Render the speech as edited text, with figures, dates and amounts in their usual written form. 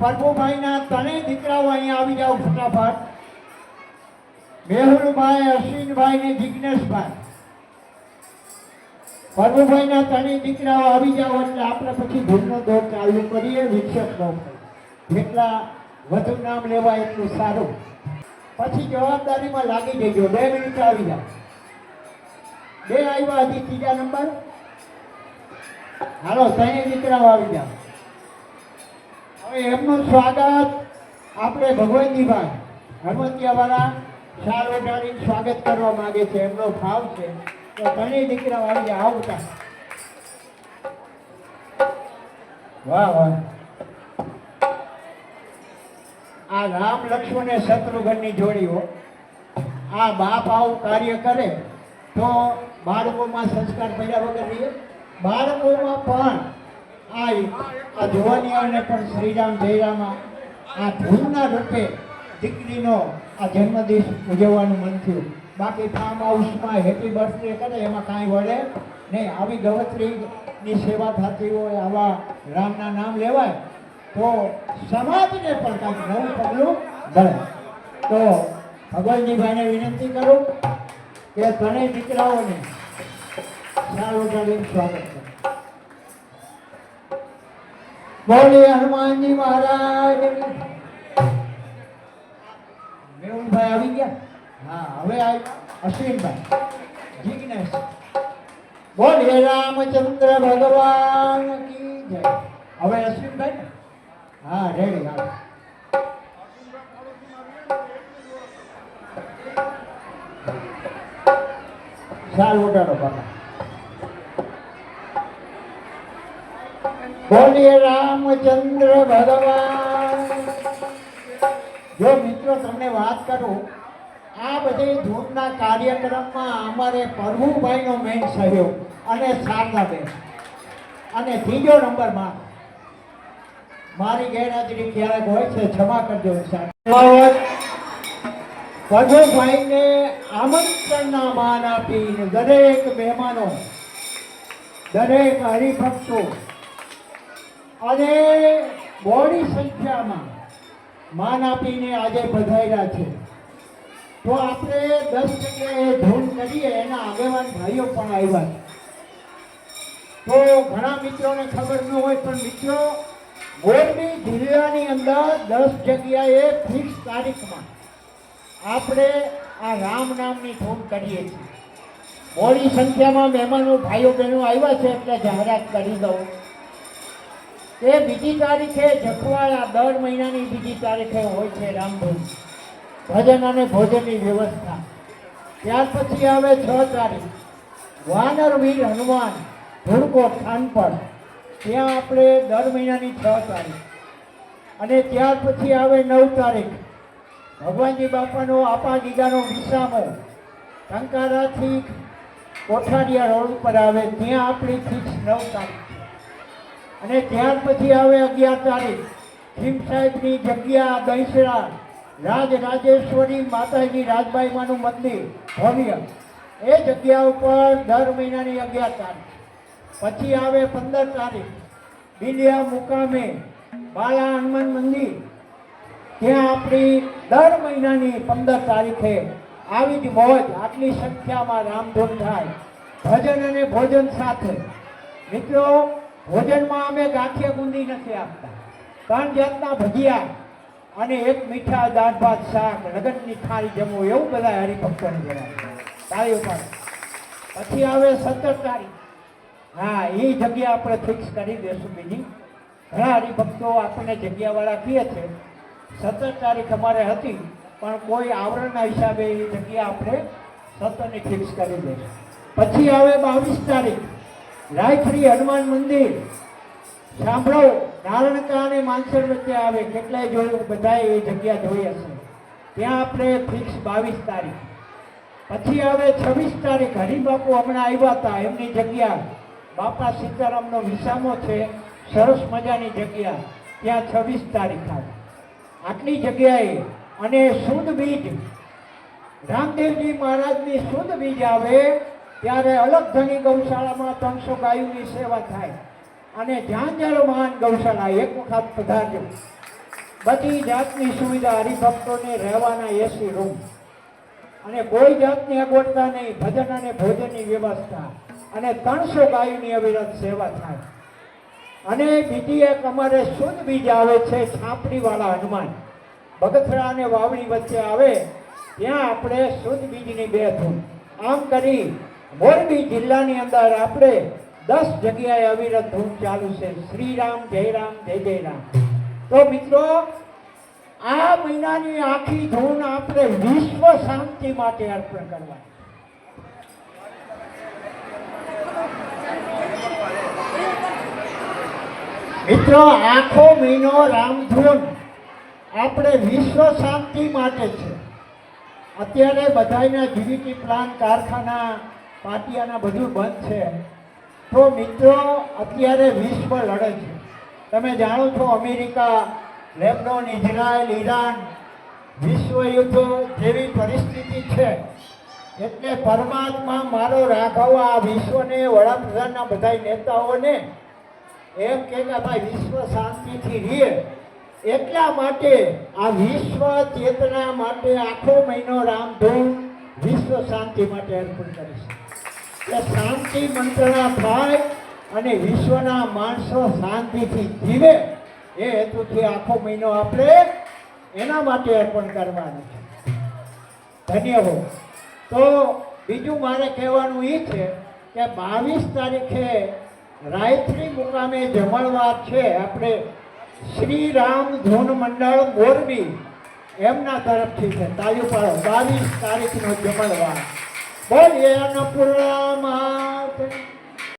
પ્રભુભાઈના ત્રણેય દીકરાઓ અહીંયા આવી જાવ ફટાફટ. મેહુલભાઈ, અશ્વિનભાઈ ને જિજ્ઞેશભાઈ. પ્રભુભાઈના ત્રણેય દીકરાઓ આવી જાવ એટલે આપણે પછી ધૂળનો દોર ચાલુ કરીએ. વિક્ષેપ ન જેટલા વધુ નામ લેવાય એટલું સારું. પછી જવાબદારીમાં લાગી જજો. 2 મિનિટ આવી જાવ. 2 આવ્યા હજી ત્રીજા નંબર. હાલો, ત્રણેય દીકરાઓ આવી જાવ. હવે એમનું સ્વાગત આપણે ભગવંતીભાઈ હનુમતિયાવાળા શાલ ઓઢાડીને સ્વાગત કરવા માંગે છે. એમનો ભાવ છે તો ત્રણેય દીકરાઓ આવી જાય. આવતા વાહ વાહ. આ રામ લક્ષ્મણ ને શત્રુઘ્નની જોડીઓ. આ બાપ આવું કાર્ય કરે તો બાળકોમાં સંસ્કાર પડ્યા વગર રહીએ. બાળકોમાં પણ આ જોવાનીઓને પણ શ્રીરામ જયરામા આ ધૂળના રૂપે દીકરીનો આ જન્મદિવસ ઉજવવાનું મન થયું. બાકી ફાર્મ હાઉસમાં હેપી બર્થડે કરે એમાં કાંઈ વળે નહીં. આવી ગવત્રીની સેવા થતી હોય, આવા રામના નામ લેવાય તો સમાજને પણ કાંઈક નવું પગલું ભરે. તો ભગવાનજીભાઈને વિનંતી કરું કે ત્રણેય દીકરાઓને શાલ ઓઢાડીને સ્વાગત કરો. બોલે હનુમાનજી મહારાજ. મેહુલભાઈ આવી ગયા. હા, હવે અશ્વિનભાઈ, જિજ્ઞેશ. બોલે રામચંદ્ર ભગવાન કી જય. હવે અશ્વિનભાઈ ને હા રેડી. હા, શાલ ઓઢાડો બાપા. બોલીએ રામચંદ્ર ભગવાન. જો મિત્રો તમને વાત કરું, આ બધી ધૂળના કાર્યક્રમમાં અમારે પ્રભુભાઈનો મેન સહયોગ અને શારદાબેન. અને ત્રીજો નંબરમાં મારી ગેરહાજરી ક્યારેક હોય છે, ક્ષમા કરજો. પ્રભુભાઈને આમંત્રણના માન આપીને દરેક મહેમાનો, દરેક હરિભક્તો અને બોડી સંખ્યામાં માન આપીને આજે પધાર્યા છે. તો આપણે 10 જગ્યાએ ધૂન કરીએ. એના આગેવાન ભાઈઓ પણ આવ્યા છે. તો ઘણા મિત્રોને ખબર ન હોય, પણ મિત્રો મોરબી જિલ્લાની અંદર 10 જગ્યાએ ફિક્સ તારીખમાં આપણે આ રામ નામની ધૂન કરીએ છીએ. મોટી સંખ્યામાં મહેમાનો ભાઈઓ બહેનો આવ્યા છે એટલે જાહેરાત કરી દઉં કે બીજી તારીખે જખવાડા દર મહિનાની બીજી તારીખે હોય છે રામધૂન, ભજન અને ભોજનની વ્યવસ્થા. ત્યાર પછી આવે 6 તારીખ વાનર વીર હનુમાન ધૂળકોટ ખાનપર. ત્યાં આપણે દર મહિનાની 6 તારીખ. અને ત્યાર પછી આવે 9 તારીખ ભગવાનજી બાપાનો આપા ગીગાનો વિસામો ટંકારાથી કોઠારિયા રોડ ઉપર આવે. ત્યાં આપણી ફિક્સ 9 તારીખ. અને ત્યાર પછી આવે 11 તારીખ ખીમ સાહેબની જગ્યા દહીસરા રાજરાજેશ્વરી માતાજી રાજબાઈમાનું મંદિર ભવ્ય. એ જગ્યા ઉપર દર મહિનાની 11 તારીખ. પછી આવે 15 તારીખ બિલિયા મુકામે બાલા હનુમાન મંદિર. ત્યાં આપણી દર મહિનાની 15 તારીખે આવી જ મોજ આટલી સંખ્યામાં રામધૂન થાય ભજન અને ભોજન સાથે. મિત્રો ભોજનમાં અમે ગાંઠિયા ગુંદી નથી આપતા. 3 જાતના ભજીયા અને 1 મીઠા દાળ ભાત શાક લગનની થાળી જમવું એવું બધા હરિભક્તોને જણાવે. તાળીઓ પાડો. પછી આવે 17 તારીખ. હા, એ જગ્યા આપણે ફિક્સ કરી દઈશું. બીજી ઘણા હરિભક્તો આપણને જગ્યાવાળા કહે છે. 17 તારીખ અમારે હતી પણ કોઈ આવરણના હિસાબે એ જગ્યા આપણે 17ની ફિક્સ કરી દઈશું. પછી આવે 22 તારીખ રાયખડી હનુમાન મંદિર. સાંભળો, નારણકા અને માનસર વચ્ચે આવે. કેટલાય જોયું, બધાએ એ જગ્યા જોઈ હશે. ત્યાં આપણે ફિક્સ 22 તારીખ. પછી આવે 26 તારીખ હરિબાપુ હમણાં આવ્યા હતા. એમની જગ્યા બાપા સીતારામનો વિસામો છે, સરસ મજાની જગ્યા. ત્યાં 26 તારીખ આવે. આટલી જગ્યાએ. અને શુદ્ધ બીજ રામદેવજી મહારાજની શુદ્ધ બીજ આવે ત્યારે અલગધણી ગૌશાળામાં 300 ગાયોની સેવા થાય. અને ઝાંઝર મહાન ગૌશાળા એક વખત પધારજો. બધી જાતની સુવિધા, હરિભક્તોને રહેવાના એસી રૂમ અને કોઈ જાતની અગવડતા નહીં, ભજન અને ભોજનની વ્યવસ્થા અને 300 ગાયોની અવિરત સેવા થાય. અને બીજી એક અમારે શુદ્ધ બીજ આવે છે, છાપડીવાળા હનુમાન બગસરા અને વાવડી વચ્ચે આવે, ત્યાં આપણે શુદ્ધ બીજની 2 ધૂન. આમ કરી મોરબી જિલ્લાની અંદર આપણે 10 જગ્યાએ અવિરત ધૂન ચાલુ છે. શ્રી રામ જય રામ જય જય રામ. તો મિત્રો, આ મહિનાની આખી ધૂન આપણે વિશ્વ શાંતિ માટે અર્પણ કરવા. મિત્રો, આખો મહિનો રામધૂન આપણે વિશ્વ શાંતિ માટે છે. અત્યારે બધાના જીવીટી પ્લાન્ટ, કારખાના, પાટિયાના બધું બંધ છે. તો મિત્રો, અત્યારે વિશ્વ લડે છે. તમે જાણો છો, અમેરિકા, લેબનોન, ઇઝરાયલ, ઈરાન વિશ્વ યુદ્ધ જેવી પરિસ્થિતિ છે. એટલે પરમાત્મા મારો રાઘવ આ વિશ્વને, વડાપ્રધાનના બધા નેતાઓને એમ કે ભાઈ વિશ્વ શાંતિથી રહે, એટલા માટે આ વિશ્વ ચેતના માટે આખો મહિનો રામધૂન વિશ્વ શાંતિ માટે અર્પણ કરીશ. એટલે શાંતિ મંત્રણા થાય અને વિશ્વના માણસો શાંતિથી જીવે, એ હેતુથી આખો મહિનો આપણે એના માટે અર્પણ કરવાનું છે. ધન્ય હો. તો બીજું મારે કહેવાનું એ છે કે 22 તારીખે રાયત્રી મુકામે જમણવાર છે. આપણે શ્રી રામ ધૂન મંડળ મોરબી એમના તરફથી છે. તાળી પાડો. 22 તારીખનો જમણવાર. બોલીએ અન્નપૂર્ણા